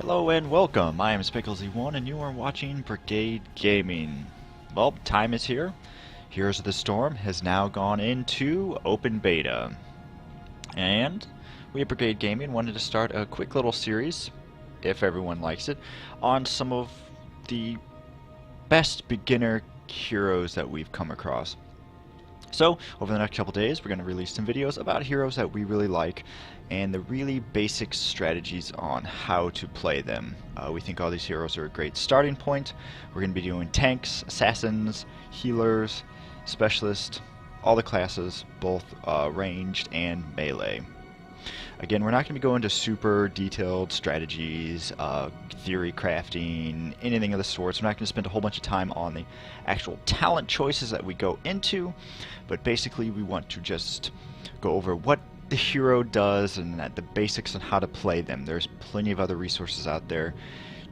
Hello and welcome, I am Spicklesy1 and you are watching Brigade Gaming. Well, time is here. Heroes of the Storm has now gone into open beta. And we at Brigade Gaming wanted to start a quick little series, if everyone likes it, on some of the best beginner heroes that we've come across. So, over the next couple days, we're going to release some videos about heroes that we really like and the really basic strategies on how to play them. We think all these heroes are a great starting point. We're going to be doing tanks, assassins, healers, specialists, all the classes, both ranged and melee. Again, we're not going to be going into super detailed strategies, theory crafting, anything of the sorts. We're not going to spend a whole bunch of time on the actual talent choices that we go into, but basically we want to just go over what the hero does and the basics on how to play them. There's plenty of other resources out there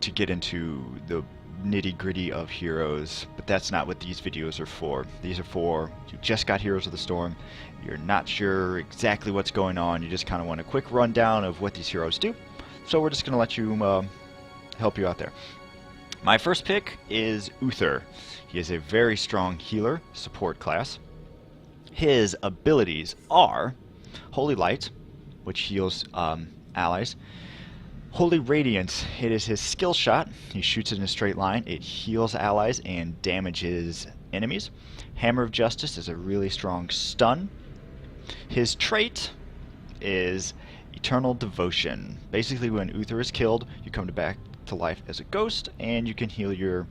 to get into the nitty-gritty of heroes, but that's not what these videos are for. These are for you just got Heroes of the Storm, you're not sure exactly what's going on, you just kind of want a quick rundown of what these heroes do, so we're just going to let you help you out there. My first pick is Uther. He is a very strong healer, support class. His abilities are Holy Light, which heals allies. Holy Radiance, it is his skill shot. He shoots it in a straight line. It heals allies and damages enemies. Hammer of Justice is a really strong stun. His trait is Eternal Devotion. Basically, when Uther is killed, you come back to life as a ghost, and you can heal your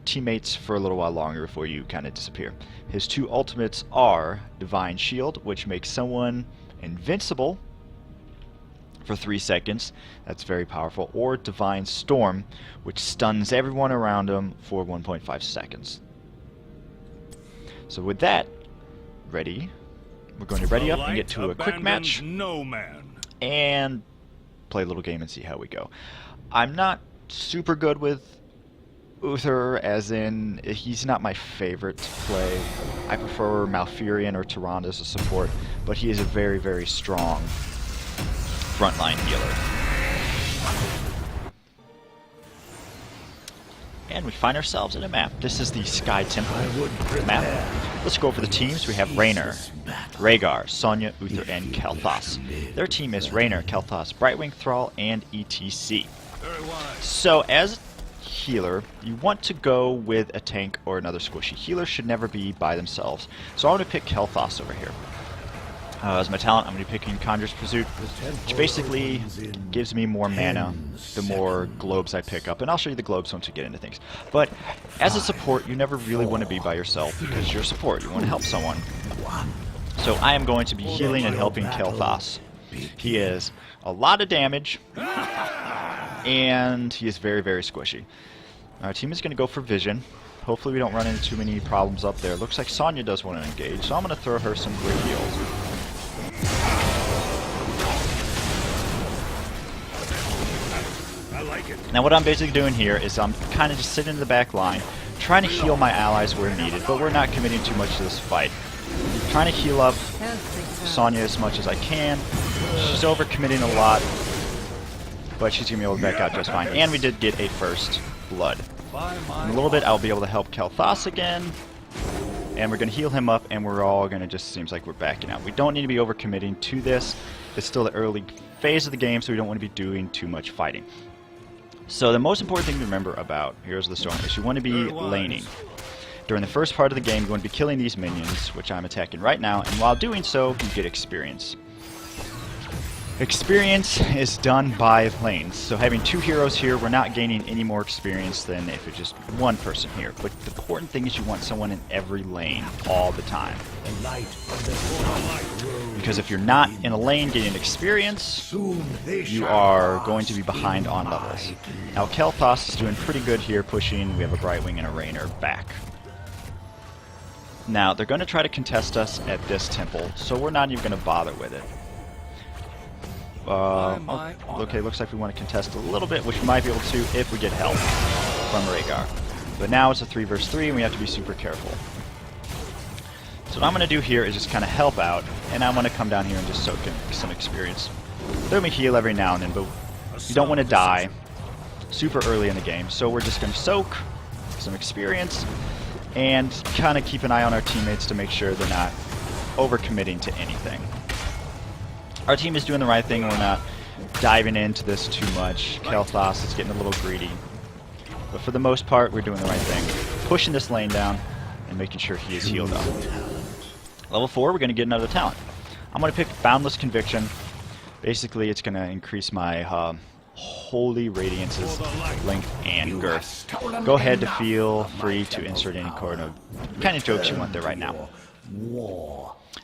teammates for a little while longer before you kind of disappear. His two ultimates are Divine Shield, which makes someone invincible for 3 seconds, that's very powerful, or Divine Storm, which stuns everyone around him for 1.5 seconds. So with that ready, we're going to ready up and get to a quick match and play a little game and see how we go. I'm not super good with Uther, as in, he's not my favorite to play. I prefer Malfurion or Tyrande as a support, but he is a very, very strong frontline healer. And we find ourselves in a map. This is the Sky Temple map. Let's go over the teams. We have Raynor, Rhaegar, Sonya, Uther, and Kel'Thas. Their team is Raynor, Kel'Thas, Brightwing, Thrall, and ETC. So as a healer, you want to go with a tank or another squishy. Healers should never be by themselves. So I'm going to pick Kel'Thas over here. As my talent, I'm going to be picking Conjurer's Pursuit, which basically gives me more mana the more globes I pick up. And I'll show you the globes once we get into things. But as a support, you never really want to be by yourself because you're a support. You want to help someone. So I am going to be healing and helping Kel'Thas. He is a lot of damage, and he is very, very squishy. Our team is going to go for Vision. Hopefully we don't run into too many problems up there. Looks like Sonya does want to engage, so I'm going to throw her some quick heals. Now what I'm basically doing here is I'm kind of just sitting in the back line, trying to heal my allies where needed, but we're not committing too much to this fight. Trying to heal up Sonya as much as I can. She's overcommitting a lot, but she's going to be able to back out just fine. And we did get a first blood. In a little bit I'll be able to help Kel'Thas again, and we're going to heal him up, and we're all going to just, seems like we're backing out. We don't need to be overcommitting to this. It's still the early phase of the game, so we don't want to be doing too much fighting. So the most important thing to remember about Heroes of the Storm is you want to be laning. During the first part of the game, you want to be killing these minions, which I'm attacking right now, and while doing so, you get experience. Experience is done by lanes, so having two heroes here, we're not gaining any more experience than if it's just one person here. But the important thing is you want someone in every lane all the time. Because if you're not in a lane getting experience, you are going to be behind on levels. Now Kel'Thas is doing pretty good here, pushing. We have a Brightwing and a Raynor back. Now they're going to try to contest us at this temple, so we're not even going to bother with it. Okay, looks like we want to contest a little bit, which we might be able to if we get help from Rhaegar. But now it's a 3 versus 3, and we have to be super careful. So what I'm going to do here is just kind of help out, and I'm going to come down here and just soak in some experience. throw me heal every now and then, but you don't want to die super early in the game. So we're just going to soak some experience and kind of keep an eye on our teammates to make sure they're not overcommitting to anything. Our team is doing the right thing. We're not diving into this too much. Kel'Thas is getting a little greedy. But for the most part, we're doing the right thing. Pushing this lane down and making sure he is healed up. Level 4, we're going to get another talent. I'm going to pick Boundless Conviction. Basically, it's going to increase my Holy Radiance's length and girth. Go ahead to feel free to insert any kind of jokes you want there right now.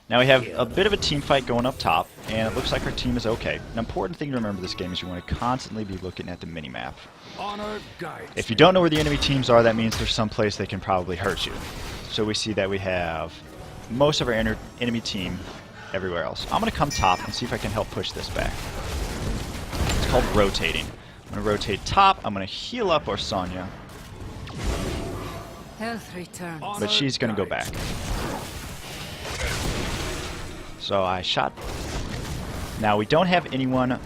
Now we have a bit of a team fight going up top, and it looks like our team is okay. An important thing to remember this game is you want to constantly be looking at the minimap. If you don't know where the enemy teams are, that means there's some place they can probably hurt you. So we see that we have most of our enemy team everywhere else. I'm going to come top and see if I can help push this back. It's called rotating. I'm going to rotate top. I'm going to heal up our Sonya. Health returns. But she's going to go back. So I shot. Now we don't have anyone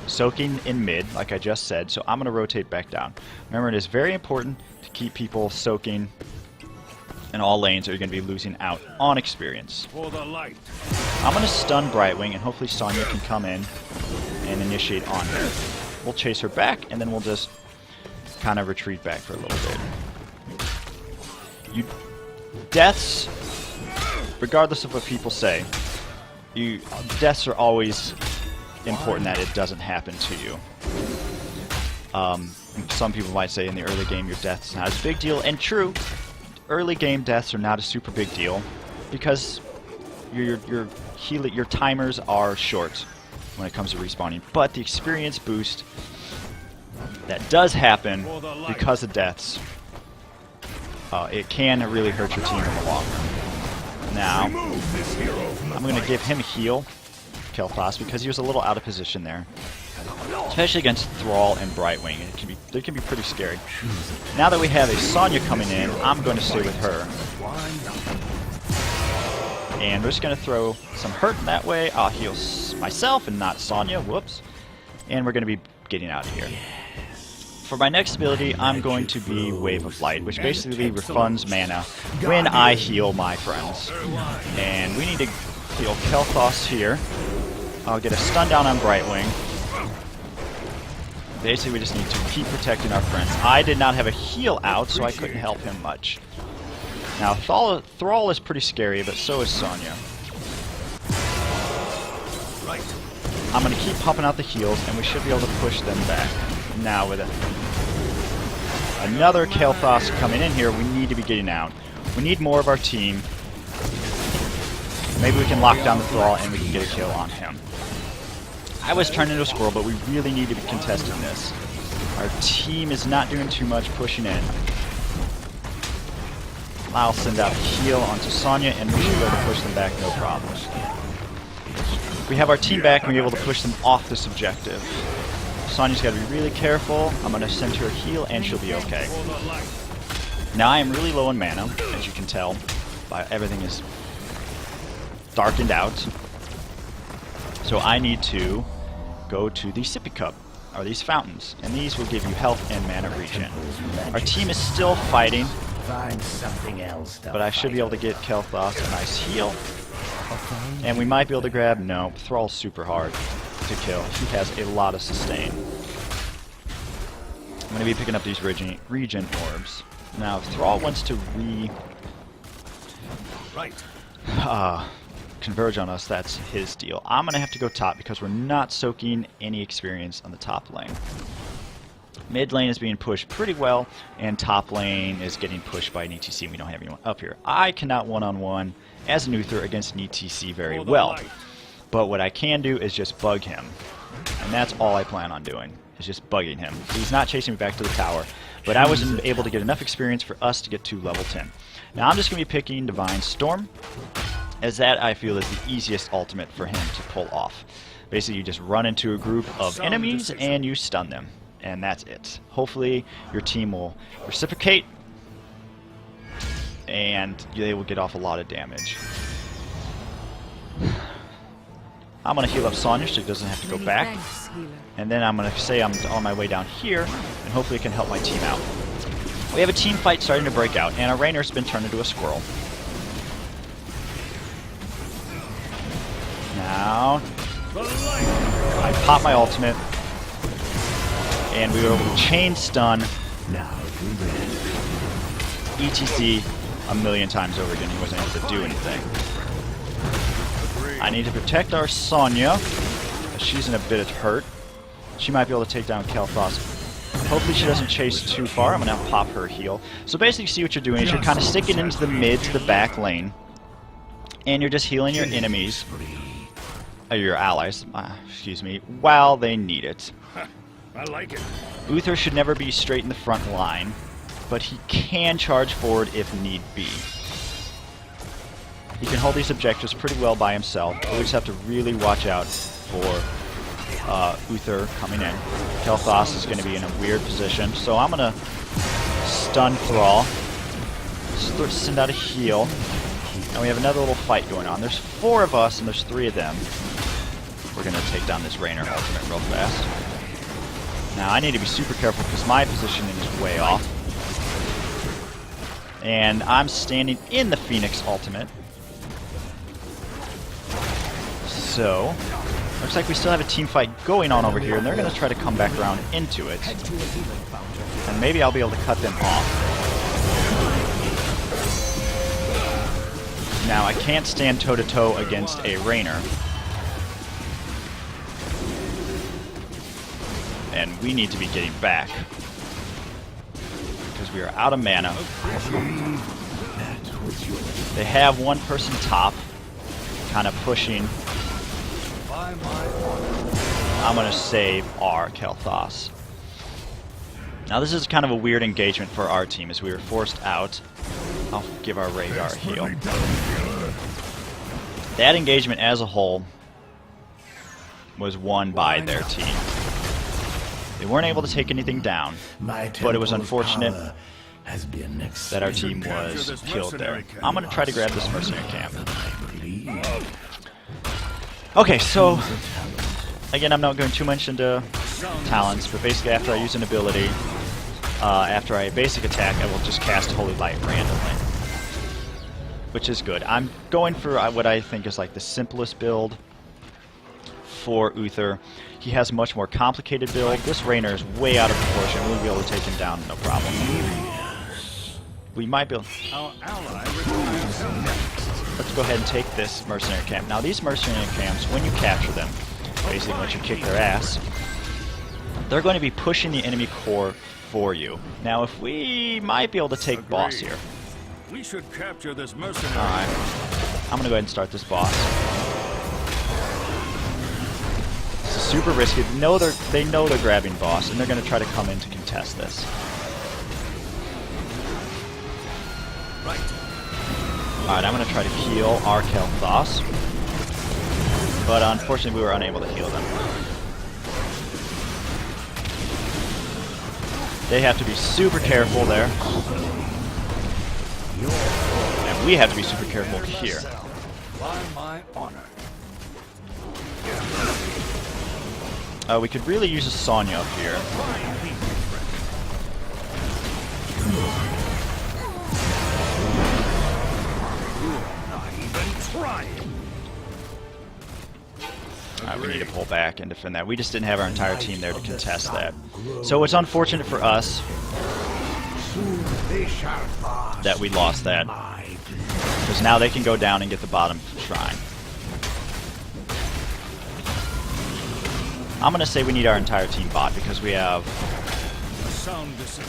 soaking in mid, like I just said, so I'm going to rotate back down. Remember, it is very important to keep people soaking in all lanes, or you're going to be losing out on experience. I'm going to stun Brightwing, and hopefully Sonya can come in and initiate on her. We'll chase her back, and then we'll just kind of retreat back for a little bit. Deaths, regardless of what people say, deaths are always important that it doesn't happen to you. Some people might say in the early game your death's not as big deal, and true, early game deaths are not a super big deal because your timers are short when it comes to respawning. But the experience boost that does happen because of deaths, it can really hurt your team in the long run. Now, I'm going to give him a heal, Kel'Thas, because he was a little out of position there. Especially against Thrall and Brightwing. They can be pretty scary. Now that we have a Sonya coming in, I'm going to stay with her. And we're just going to throw some hurt that way. I'll heal myself and not Sonya. Whoops. And we're going to be getting out of here. For my next ability, I'm going to be Wave of Light, which basically refunds mana when I heal my friends. And we need to heal Kel'Thas here. I'll get a stun down on Brightwing. Basically, we just need to keep protecting our friends. I did not have a heal out, so I couldn't help him much. Now, Thrall is pretty scary, but so is Sonya. I'm going to keep pumping out the heals, and we should be able to push them back. Now, with another Kel'Thas coming in here, we need to be getting out. We need more of our team. Maybe we can lock down the Thrall, and we can get a kill on him. I was turned into a squirrel, but we really need to be contesting this. Our team is not doing too much pushing in. I'll send out a heal onto Sonya, and we should be able to push them back, no problem. We have our team back, and we're able to push them off this objective. Sonya's got to be really careful. I'm going to send her a heal, and she'll be okay. Now I am really low on mana, as you can tell. Everything is darkened out. So I need to go to the Sippy Cup, or these fountains, and these will give you health and mana regen. Our team is still fighting, but I should be able to get Kel'Thas a nice heal. And we might be able to grab... No, Thrall's super hard to kill. He has a lot of sustain. I'm going to be picking up these regen orbs. Now, if Thrall wants to converge on us, that's his deal. I'm going to have to go top because we're not soaking any experience on the top lane. Mid lane is being pushed pretty well, and top lane is getting pushed by an ETC. We don't have anyone up here. I cannot one-on-one as an Uther against an ETC very well. But what I can do is just bug him. And that's all I plan on doing, is just bugging him. He's not chasing me back to the tower, but I wasn't able to get enough experience for us to get to level 10. Now I'm just going to be picking Divine Storm, as that I feel is the easiest ultimate for him to pull off. Basically, you just run into a group of enemies and you stun them. And that's it. Hopefully your team will reciprocate and they will get off a lot of damage. I'm going to heal up Sonya so he doesn't have to go back. And then I'm going to say I'm on my way down here, and hopefully it can help my team out. We have a team fight starting to break out, and our Rainer's been turned into a squirrel. Now, I pop my ultimate, and we were able to chain stun ETC a million times over again. He wasn't able to do anything. I need to protect our Sonya. She's in a bit of hurt. She might be able to take down Kel'Thas. Hopefully she doesn't chase too far. I'm going to pop her heal. So basically, see what you're doing is you're kind of sticking into the mid to the back lane. And you're just healing your enemies. Your allies, excuse me, while they need it. I like it. Uther should never be straight in the front line, but he can charge forward if need be. He can hold these objectives pretty well by himself, but we just have to really watch out for Uther coming in. Kel'Thas is going to be in a weird position, so I'm going to stun Thrall, send out a heal, and we have another little fight going on. There's 4 of us, and there's 3 of them. We're going to take down this Rainer ultimate real fast. Now, I need to be super careful because my positioning is way off. And I'm standing in the Phoenix ultimate. So, looks like we still have a team fight going on over here, and they're going to try to come back around into it. And maybe I'll be able to cut them off. Now, I can't stand toe-to-toe against a Rainer. And we need to be getting back. Because we are out of mana. They have one person top, kind of pushing. I'm going to save our Kel'Thas. Now this is kind of a weird engagement for our team as we were forced out. I'll give our Rhaegar a heal. That engagement as a whole was won by their team. They weren't able to take anything down, but it was unfortunate that our team was killed there. I'm going to try to grab this mercenary camp. Okay, so again, I'm not going too much into talents, but basically after I use an ability, after I basic attack, I will just cast Holy Light randomly, which is good. I'm going for what I think is like the simplest build for Uther. He has a much more complicated build. This Rainer is way out of proportion. We'll be able to take him down, no problem. We might be able... Let's go ahead and take this mercenary camp. Now these mercenary camps, when you capture them, basically once you kick their ass, they're going to be pushing the enemy core for you. Now if we might be able to take boss here. We should capture this mercenary. Alright. I'm going to go ahead and start this boss. This is super risky. They know they're grabbing boss, and they're going to try to come in to contest this. Right. Alright, I'm going to try to heal our Kel'Thas. But unfortunately, we were unable to heal them. They have to be super careful there. And we have to be super careful here. By my honor. We could really use a Sonya up here. Alright, we need to pull back and defend that. We just didn't have our entire team there to contest that. So it's unfortunate for us that we lost that. Because now they can go down and get the bottom shrine. I'm going to say we need our entire team bot because we have...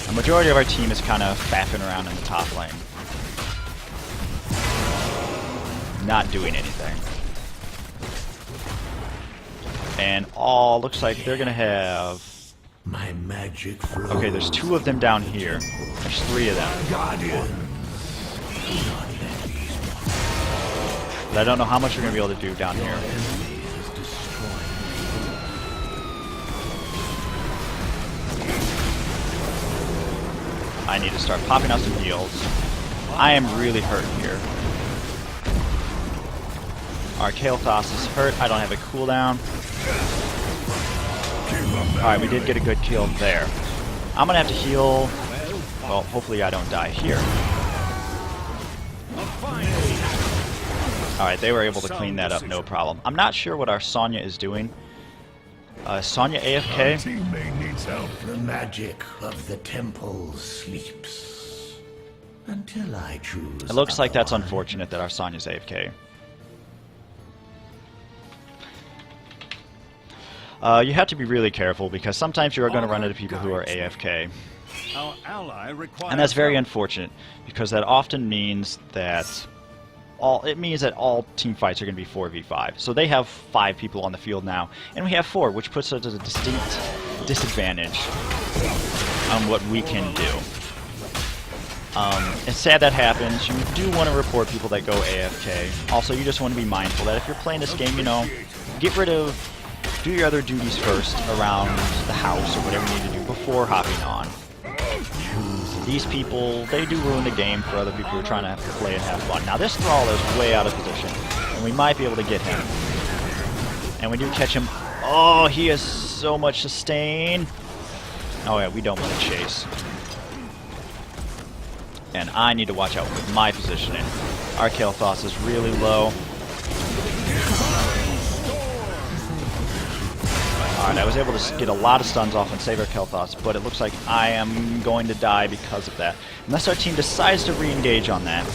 a majority of our team is kind of faffing around in the top lane. Not doing anything. And all looks like they're going to have... My magic flows. Okay, there's 2 of them down here. There's 3 of them. But I don't know how much we're going to be able to do down here. I need to start popping out some heals. I am really hurt here. Our Kael'thas is hurt. I don't have a cooldown. Alright, we did get a good kill there. I'm gonna have to heal. Well, hopefully I don't die here. Alright, they were able to clean that up, no problem. I'm not sure what our Sonya is doing. Sonya AFK? Teammate needs help. The magic of the temple sleeps. Until I choose. It looks like that's otherwise. unfortunate that our Sonya's AFK. You have to be really careful because sometimes you are going to run into people who are AFK. Our ally requires And that's very help. unfortunate because that often means that all team fights are going to be 4v5. So they have 5 people on the field now, and we have 4, which puts us at a distinct disadvantage on what we can do. It's sad that happens. You do want to report people that go AFK. Also, you just want to be mindful that if you're playing this game, you know, do your other duties first around the house or whatever you need to do before hopping on. These people, they do ruin the game for other people who are trying to play and have fun. Now this Thrall is way out of position, and we might be able to get him. And we do catch him. Oh, he has so much sustain. Oh yeah, we don't want to chase. And I need to watch out with my positioning. Our Kael'thas is really low. Alright, I was able to get a lot of stuns off and save our Kael'thas, but it looks like I am going to die because of that. Unless our team decides to re-engage on that.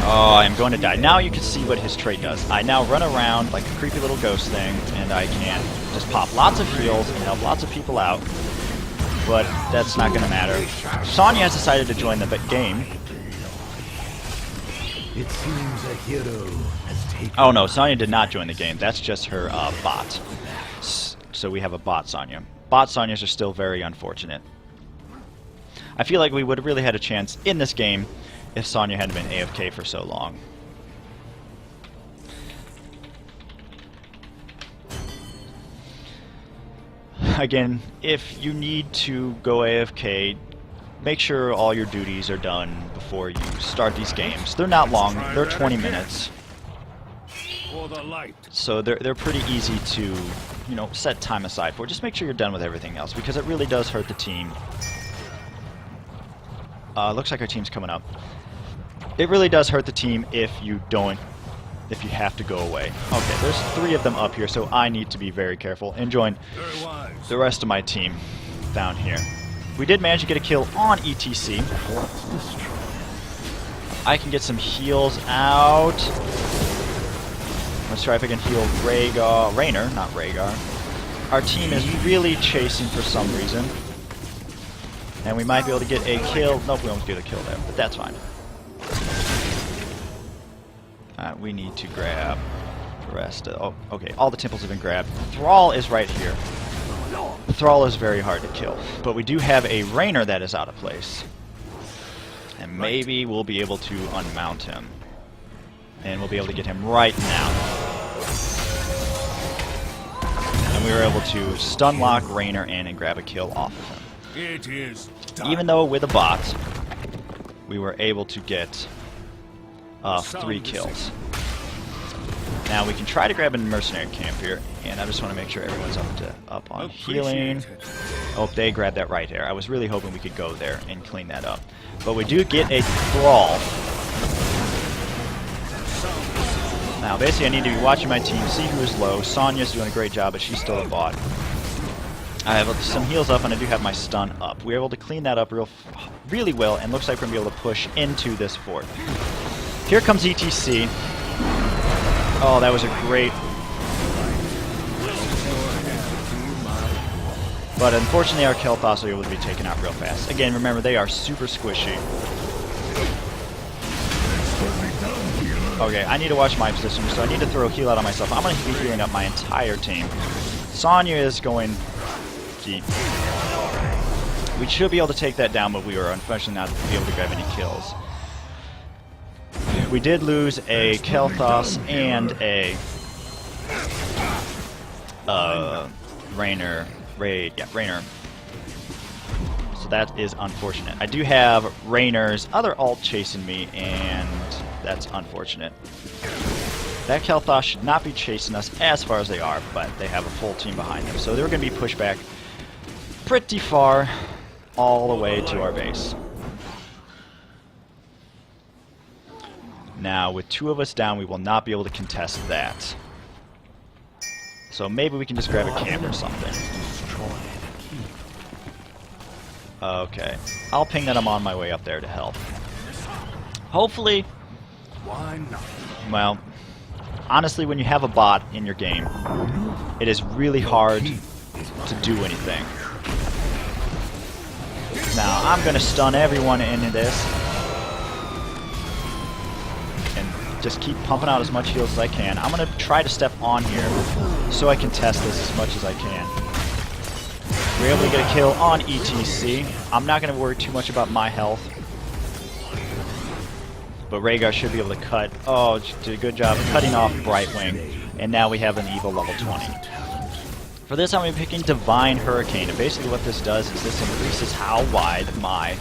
Oh, I am going to die. Now you can see what his trait does. I now run around like a creepy little ghost thing, and I can just pop lots of heals and help lots of people out. But that's not going to matter. Sonya has decided to join the game. It seems a hero has taken. Oh no, Sonya did not join the game. That's just her bot. So we have a bot Sonya. Bot Sonyas are still very unfortunate. I feel like we would have really had a chance in this game if Sonya hadn't been AFK for so long. Again, if you need to go AFK, make sure all your duties are done before you start these games. They're not long, they're 20 minutes. For the light. So they're pretty easy to, you know, set time aside for. Just make sure you're done with everything else because it really does hurt the team. Looks like our team's coming up. It really does hurt the team if you have to go away. Okay, there's 3 of them up here, so I need to be very careful and join Very wise. the rest of my team down here. We did manage to get a kill on ETC. I can get some heals out. Let's try if I can heal Raynor, not Rhaegar. Our team is really chasing for some reason. And we might be able to get a kill. Nope, we won't get a kill there, but that's fine. We need to grab the rest of... Oh, okay, all the temples have been grabbed. Thrall is right here. The Thrall is very hard to kill. But we do have a Raynor that is out of place. And maybe we'll be able to unmount him. And we'll be able to get him right now. And we were able to stun lock Raynor in and grab a kill off of him. It is done. Even though with a bot, we were able to get 3 kills. Now we can try to grab a mercenary camp here, and I just want to make sure everyone's up on healing. Appreciate it. Oh, they grabbed that right there. I was really hoping we could go there and clean that up. But we do get a Thrall. Now basically I need to be watching my team, see who is low. Sonya's doing a great job, but she's still a bot. I have some heals up, and I do have my stun up. We were able to clean that up really well, and looks like we're going to be able to push into this fort. Here comes ETC. Oh, that was a great... But unfortunately our Kael'thas are able to be taken out real fast. Again, remember, they are super squishy. Okay, I need to watch my position, so I need to throw a heal out on myself. I'm going to be healing up my entire team. Sonya is going deep. We should be able to take that down, but we were unfortunately not able to grab any kills. We did lose a Kael'thas and a Raynor. So that is unfortunate. I do have Raynor's other ult chasing me, and that's unfortunate. That Kel'Thas should not be chasing us as far as they are, but they have a full team behind them. So they're going to be pushed back pretty far all the way to our base. Now, with 2 of us down, we will not be able to contest that. So maybe we can just grab a camp or something. Okay. I'll ping that I'm on my way up there to help. Hopefully... Why not? Well, honestly, when you have a bot in your game, it is really hard to do anything. Now, I'm going to stun everyone into this. And just keep pumping out as much heals as I can. I'm going to try to step on here so I can test this as much as I can. We're able to get a kill on ETC. I'm not going to worry too much about my health. But Rhaegar should be able to cut. Oh, did a good job cutting off Brightwing. And now we have an evil level 20. For this, I'm going to be picking Divine Hurricane. And basically what this does is this increases how wide my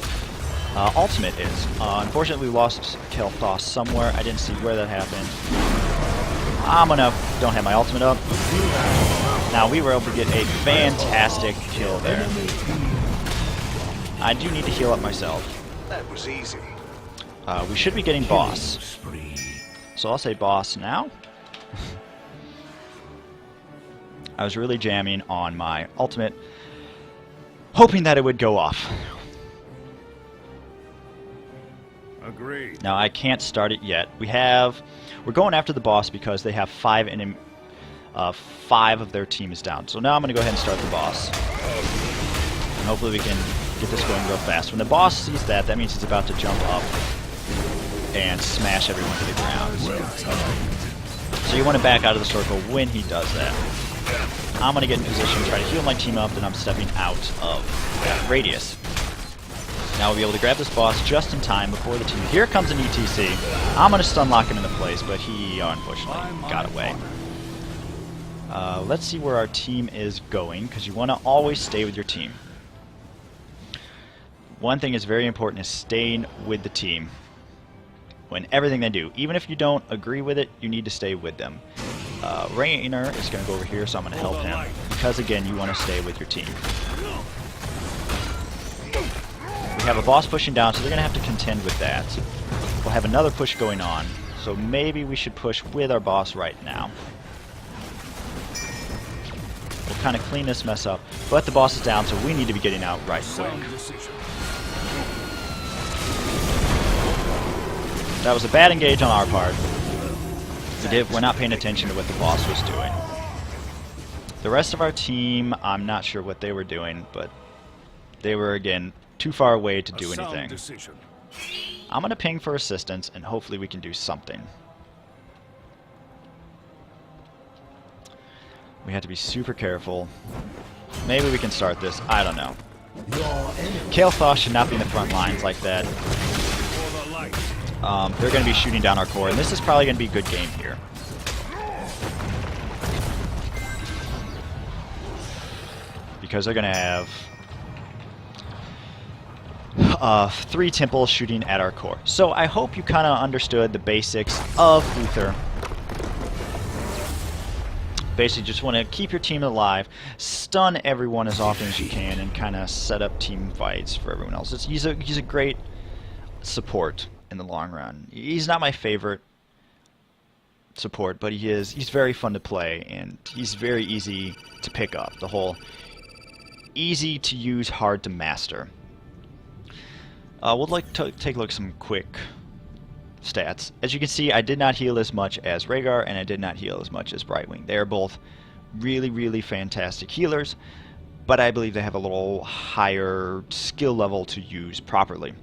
ultimate is. Unfortunately, we lost Kel'Thas somewhere. I didn't see where that happened. Don't have my ultimate up. Now, we were able to get a fantastic kill there. I do need to heal up myself. That was easy. We should be getting boss. So I'll say boss now. I was really jamming on my ultimate, hoping that it would go off. Agreed. Now I can't start it yet. We're going after the boss because they have 5 of their team is down. So now I'm going to go ahead and start the boss. And hopefully we can get this going real fast. When the boss sees that, that means he's about to jump up and smash everyone to the ground. So you want to back out of the circle when he does that. I'm going to get in position, try to heal my team up, and I'm stepping out of that radius. Now we'll be able to grab this boss just in time before the team. Here comes an ETC. I'm going to stun lock him into place, but he unfortunately got away. Let's see where our team is going, because you want to always stay with your team. One thing is very important is staying with the team when everything they do. Even if you don't agree with it, you need to stay with them. Raynor is going to go over here, so I'm going to help him. Because, again, you want to stay with your team. We have a boss pushing down, so they're going to have to contend with that. We'll have another push going on, so maybe we should push with our boss right now. We'll kind of clean this mess up. But the boss is down, so we need to be getting out right quick. That was a bad engage on our part. We're not paying attention to what the boss was doing. The rest of our team, I'm not sure what they were doing, but they were, again, too far away to do anything. I'm going to ping for assistance, and hopefully we can do something. We have to be super careful. Maybe we can start this. I don't know. Kel'Thas should not be in the front lines like that. They're going to be shooting down our core, and this is probably going to be a good game here. Because they're going to have 3 temples shooting at our core. So I hope you kind of understood the basics of Uther. Basically just want to keep your team alive, stun everyone as often as you can, and kind of set up team fights for everyone else. He's a great support in the long run. He's not my favorite support, but he's very fun to play, and he's very easy to pick up. The whole easy to use, hard to master. We'll take a look at some quick stats. As you can see, I did not heal as much as Rhaegar, and I did not heal as much as Brightwing. They are both really, really fantastic healers, but I believe they have a little higher skill level to use properly.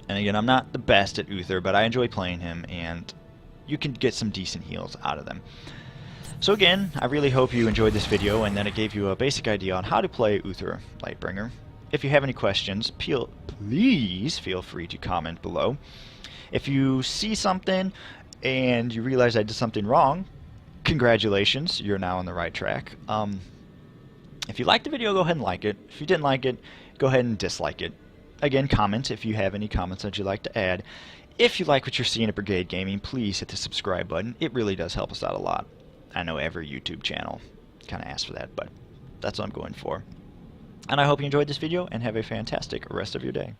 And again, I'm not the best at Uther, but I enjoy playing him, and you can get some decent heals out of them. So again, I really hope you enjoyed this video, and that it gave you a basic idea on how to play Uther Lightbringer. If you have any questions, please feel free to comment below. If you see something and you realize I did something wrong, congratulations, you're now on the right track. If you liked the video, go ahead and like it. If you didn't like it, go ahead and dislike it. Again, comment if you have any comments that you'd like to add. If you like what you're seeing at Brigade Gaming, please hit the subscribe button. It really does help us out a lot. I know every YouTube channel kind of asks for that, but that's what I'm going for. And I hope you enjoyed this video and have a fantastic rest of your day.